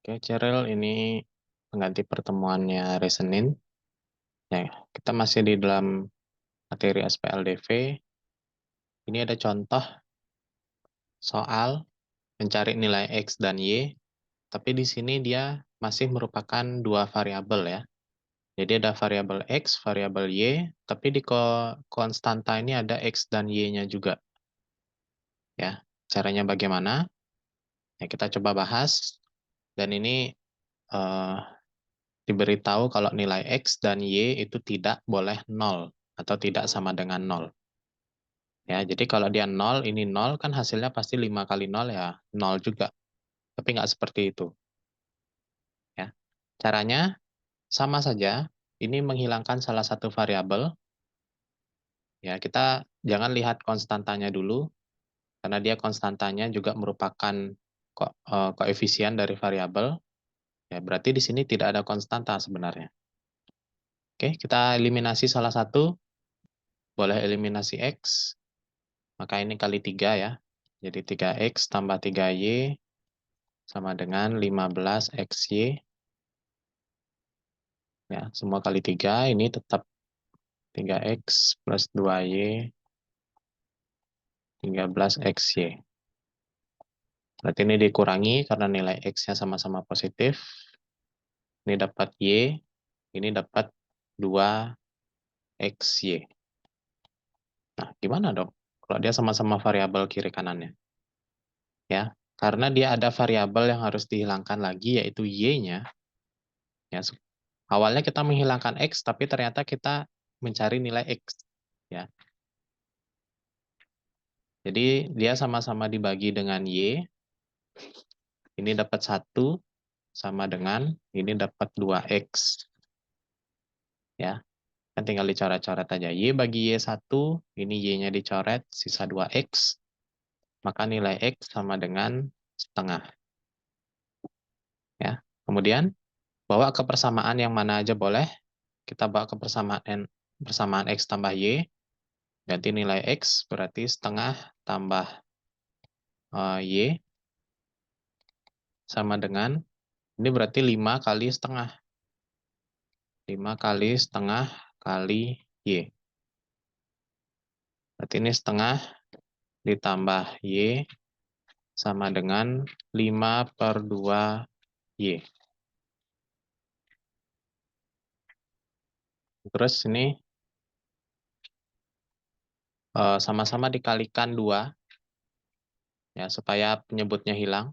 Oke, Ceril, ini pengganti pertemuannya hari Senin. Ya, kita masih di dalam materi SPLDV. Ini ada contoh soal mencari nilai X dan Y, tapi di sini dia masih merupakan dua variabel ya. Jadi ada variabel X, variabel Y, tapi di konstanta ini ada X dan Y-nya juga. Ya, caranya bagaimana? Ya, kita coba bahas. Dan ini eh, diberitahu kalau nilai X dan Y itu tidak boleh nol atau tidak sama dengan nol. Ya, jadi kalau dia nol, ini nol, kan hasilnya pasti 5 kali nol ya, nol juga. Tapi nggak seperti itu. Ya. Caranya sama saja, ini menghilangkan salah satu variabel. Ya, kita jangan lihat konstantanya dulu, karena dia konstantanya juga merupakan koefisien dari variabel. Ya, berarti di sini tidak ada konstanta sebenarnya. Oke, kita eliminasi salah satu, boleh eliminasi X, maka ini kali 3 ya. Jadi 3X tambah 3Y sama dengan 15XY. Ya, semua kali 3, ini tetap 3X plus 2Y, 13XY. Berarti ini dikurangi karena nilai X-nya sama-sama positif. Ini dapat Y, ini dapat 2XY. Nah, gimana dong kalau dia sama-sama variabel kiri kanannya? Ya, karena dia ada variabel yang harus dihilangkan lagi, yaitu Y-nya. Ya, awalnya kita menghilangkan X, tapi ternyata kita mencari nilai X. Ya, jadi dia sama-sama dibagi dengan Y. Ini dapat 1 sama dengan ini dapat 2X. Ya, kan tinggal dicoret-coret aja. Y bagi Y1, ini Y-nya dicoret, sisa 2X. Maka nilai X sama dengan setengah. Ya, kemudian bawa ke persamaan yang mana aja boleh. Kita bawa ke persamaan X tambah Y. Ganti nilai X berarti setengah tambah Y sama dengan, ini berarti 5 kali setengah. 5 kali setengah kali Y. Berarti ini setengah ditambah Y sama dengan 5/2Y. Terus ini sama-sama dikalikan 2, ya, supaya penyebutnya hilang.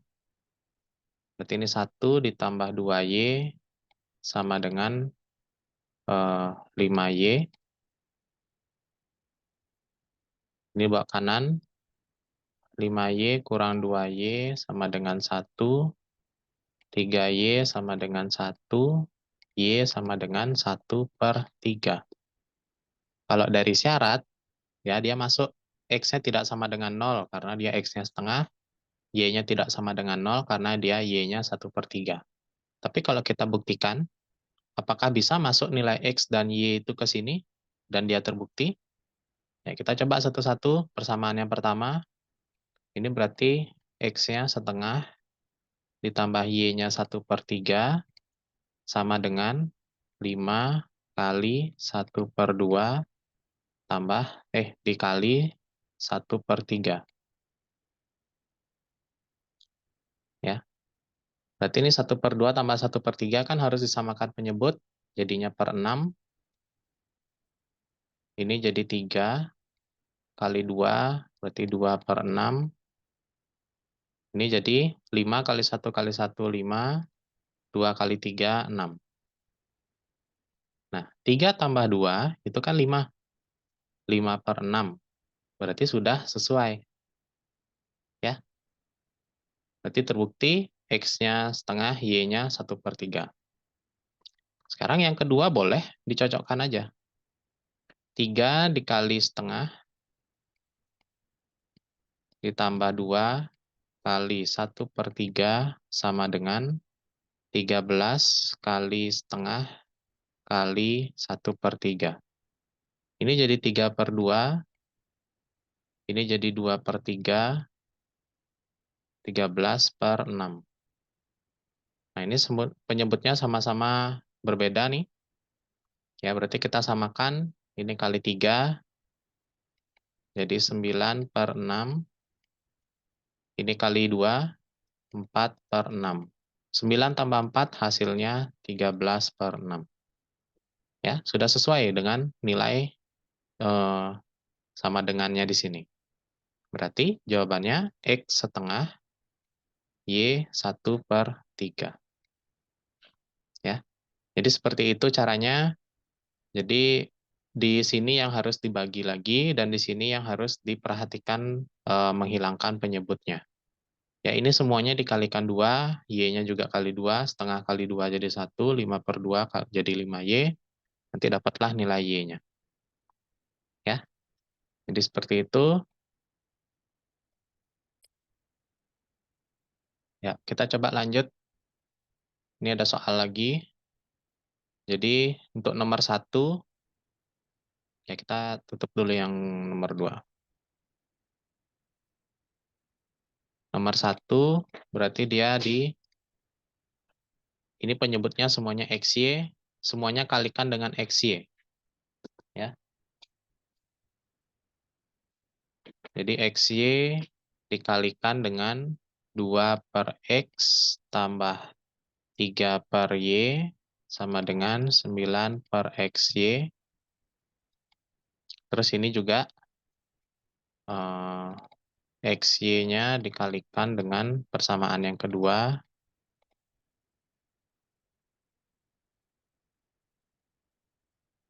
Berarti ini 1 ditambah 2Y sama dengan 5Y. Ini bawa kanan, 5Y kurang 2Y sama dengan 1, 3Y sama dengan 1, Y sama dengan 1/3. Kalau dari syarat, ya dia masuk X-nya tidak sama dengan 0 karena dia X-nya setengah, Y-nya tidak sama dengan 0 karena dia Y-nya 1/3. Tapi kalau kita buktikan, apakah bisa masuk nilai X dan Y itu ke sini, dan dia terbukti? Ya, kita coba satu-satu. Persamaan yang pertama, ini berarti X-nya setengah ditambah Y-nya 1/3 sama dengan 5 kali 1/2 tambah, dikali 1/3. Ya, berarti ini 1/2 tambah 1/3 kan harus disamakan penyebut, jadinya per 6. Ini jadi 3 kali 2, berarti 2/6. Ini jadi 5 kali 1 kali 1, 5. 2 kali 3, 6. Nah, 3 tambah 2 itu kan 5. 5/6. Berarti sudah sesuai. Ya, berarti terbukti X-nya setengah, Y-nya 1/3. Sekarang yang kedua boleh dicocokkan aja. 3 dikali setengah ditambah 2 kali 1/3 sama dengan 13 kali setengah kali 1/3. Ini jadi 3/2, ini jadi 2/3, 13/6. Nah, Nah, ini penyebutnya sama-sama berbeda nih. Ya, berarti kita samakan ini kali 3, jadi 9/6. Ini kali 2, 4/6. 9 tambah 4 hasilnya 13/6. Ya, sudah sesuai dengan nilai sama dengannya di sini. Berarti jawabannya X setengah Y 1/3. Ya, jadi seperti itu caranya. Jadi di sini yang harus dibagi lagi dan di sini yang harus diperhatikan menghilangkan penyebutnya. Ya, ini semuanya dikalikan 2, Y-nya juga kali 2, setengah kali 2 jadi 1, 5/2 jadi 5Y, nanti dapatlah nilai Y-nya. Ya, jadi seperti itu. Ya, kita coba lanjut. Ini ada soal lagi. Jadi untuk nomor 1, ya kita tutup dulu yang nomor 2. Nomor 1 berarti dia ini penyebutnya semuanya XY, semuanya kalikan dengan XY. Ya. Jadi XY dikalikan dengan 2/X tambah 3/Y sama dengan 9/XY. Terus ini juga XY-nya dikalikan dengan persamaan yang kedua,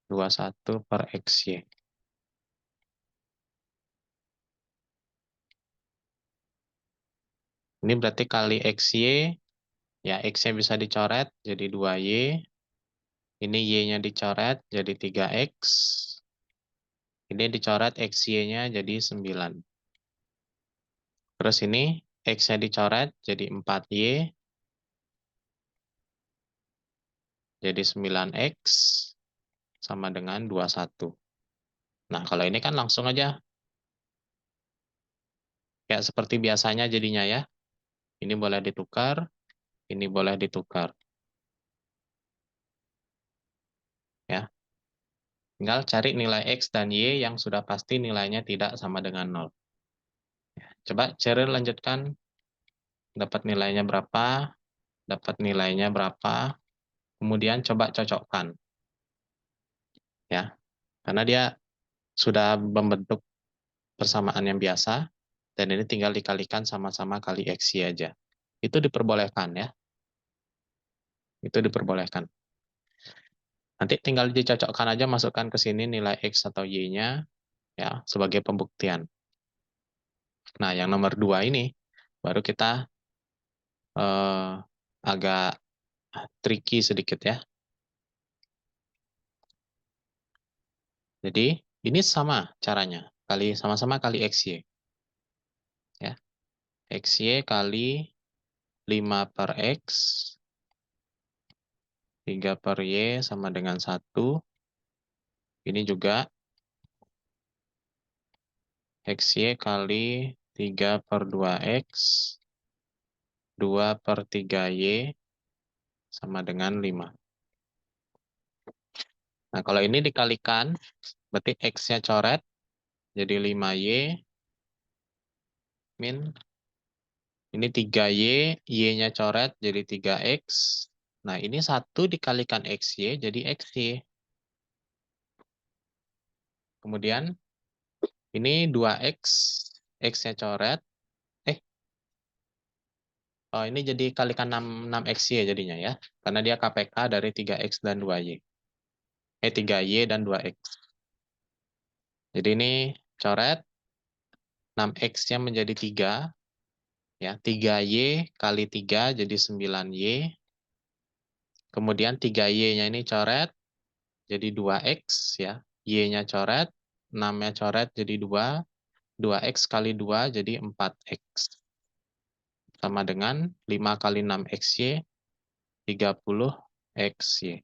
21/XY. Ini berarti kali XY, ya X-nya bisa dicoret jadi 2Y. Ini Y-nya dicoret jadi 3X. Ini dicoret XY-nya jadi 9. Terus ini X-nya dicoret jadi 4Y. Jadi 9X sama dengan 21. Nah, kalau ini kan langsung aja. Kayak seperti biasanya jadinya ya. Ini boleh ditukar, ini boleh ditukar. Ya. Tinggal cari nilai X dan Y yang sudah pasti nilainya tidak sama dengan 0. Coba Cheryl lanjutkan. Dapat nilainya berapa? Dapat nilainya berapa? Kemudian coba cocokkan. Ya. Karena dia sudah membentuk persamaan yang biasa, dan ini tinggal dikalikan sama-sama kali XY aja. Itu diperbolehkan ya. Itu diperbolehkan. Nanti tinggal dicocokkan aja, masukkan ke sini nilai X atau Y-nya ya sebagai pembuktian. Nah, yang nomor 2 ini baru kita agak tricky sedikit ya. Jadi ini sama caranya, sama-sama kali XY. Ya. XY kali 5/X, 3/Y sama dengan 1. Ini juga XY kali 3/2X, 2/3Y sama dengan 5. Nah, kalau ini dikalikan, berarti X-nya coret, jadi 5Y, min, ini 3Y, Y-nya coret, jadi 3X. Nah, ini 1 dikalikan XY, jadi XY. Kemudian, ini 2X, X-nya coret, oh, ini jadi kalikan 6XY jadinya ya, karena dia KPK dari 3X dan 2Y. 3Y dan 2X. Jadi ini coret, 6X-nya menjadi 3, ya, 3Y kali 3 jadi 9Y. Kemudian 3Y-nya ini coret, jadi 2X, ya. Y-nya coret, 6-nya coret jadi 2. 2X kali 2 jadi 4X. Sama dengan 5 kali 6XY, 30XY.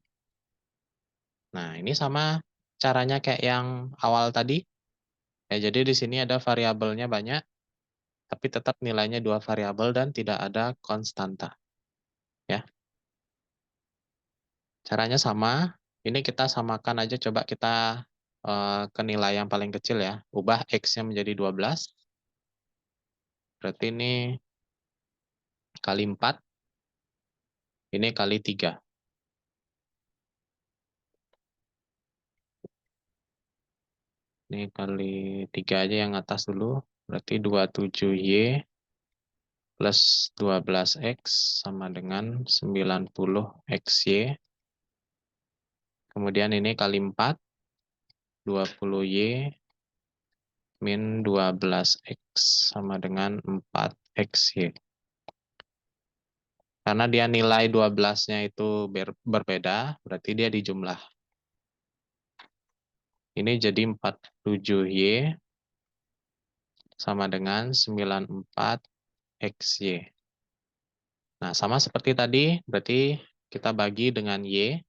Nah, ini sama caranya kayak yang awal tadi. Ya, jadi di sini ada variabelnya banyak, tapi tetap nilainya 2 variabel dan tidak ada konstanta. Ya. Caranya sama. Ini kita samakan aja, coba kita ke nilai yang paling kecil ya. Ubah X-nya menjadi 12. Berarti ini kali 4. Ini kali 3. Ini kali 3 aja yang atas dulu. Berarti 27Y plus 12X sama dengan 90XY. Kemudian ini kali 4. 20Y min 12X sama dengan 4XY. Karena dia nilai 12-nya itu berbeda, berarti dia dijumlah. Ini jadi 47Y sama dengan 94XY. Nah, sama seperti tadi, berarti kita bagi dengan Y,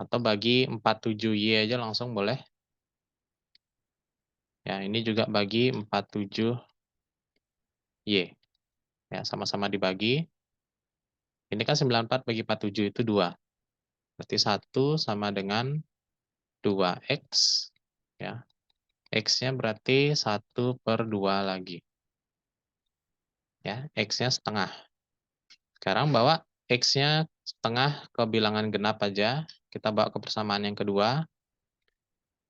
atau bagi 47Y aja langsung boleh. Ya, ini juga bagi 47Y. Ya, sama-sama dibagi. Ini kan 94 bagi 47 itu 2. Berarti 1 sama dengan 2X. Ya. X-nya berarti 1/2 lagi. Ya, X-nya setengah. Sekarang bawa X-nya setengah ke bilangan genap aja. Kita bawa ke persamaan yang kedua.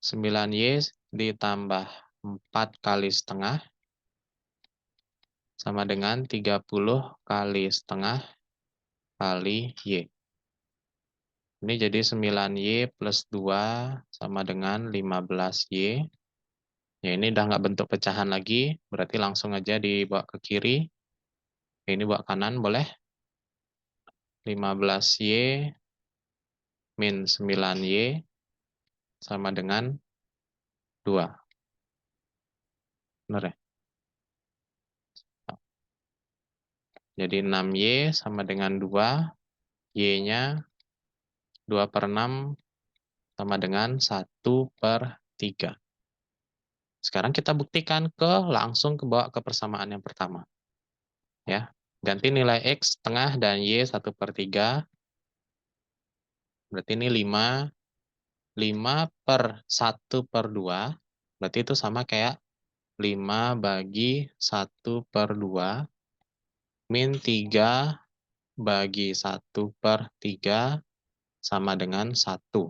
9Y ditambah 4 kali setengah sama dengan 30 kali setengah kali Y. Ini jadi 9Y plus 2 sama dengan 15Y. Ya, ini udah nggak bentuk pecahan lagi, berarti langsung aja dibawa ke kiri. Ini bawa kanan boleh. 15Y min 9Y sama dengan 2. Benar ya? Jadi 6Y sama dengan 2. Y-nya 2/6 sama dengan 1/3. Sekarang kita buktikan langsung ke bawah ke persamaan yang pertama. Ya, ganti nilai X setengah dan Y 1/3. Berarti ini 5. 5/1/2. Berarti itu sama kayak 5 bagi 1/2 min 3 bagi 1/3 sama dengan 1.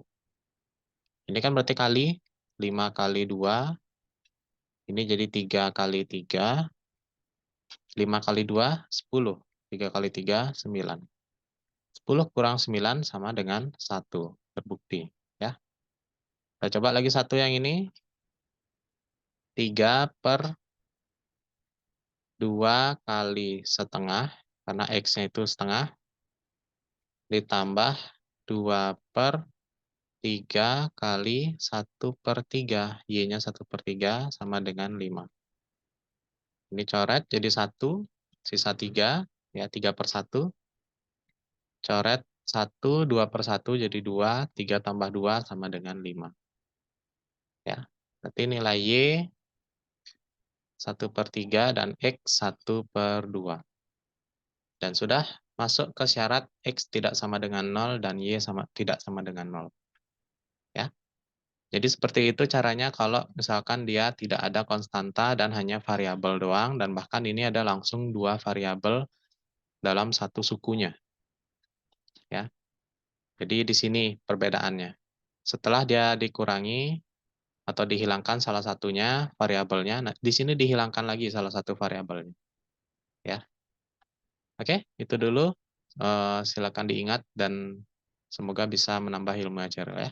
Ini kan berarti kali 5 kali 2. Ini jadi 3 kali 3. 5 kali 2, 10. 3 kali 3, 9. 10 kurang 9 sama dengan 1. Terbukti. Ya. Kita coba lagi satu yang ini. 3/2 kali setengah, karena X-nya itu setengah, ditambah 2/3 kali 1/3. Y-nya 1/3 sama dengan 5. Ini coret jadi 1, sisa 3. Ya, 3/1. Coret 1, 2/1 jadi 2, 3 tambah 2 sama dengan 5. Ya, berarti nilai Y 1/3 dan X 1/2. Dan sudah masuk ke syarat X tidak sama dengan 0 dan Y tidak sama dengan 0. Ya. Jadi seperti itu caranya kalau misalkan dia tidak ada konstanta dan hanya variabel doang, dan bahkan ini ada langsung 2 variabel dalam satu sukunya. Ya. Jadi di sini perbedaannya. Setelah dia dikurangi atau dihilangkan salah satunya variabelnya, nah di sini dihilangkan lagi salah satu variabelnya. Ya. Oke, itu dulu. Silakan diingat dan semoga bisa menambah ilmu ajar ya.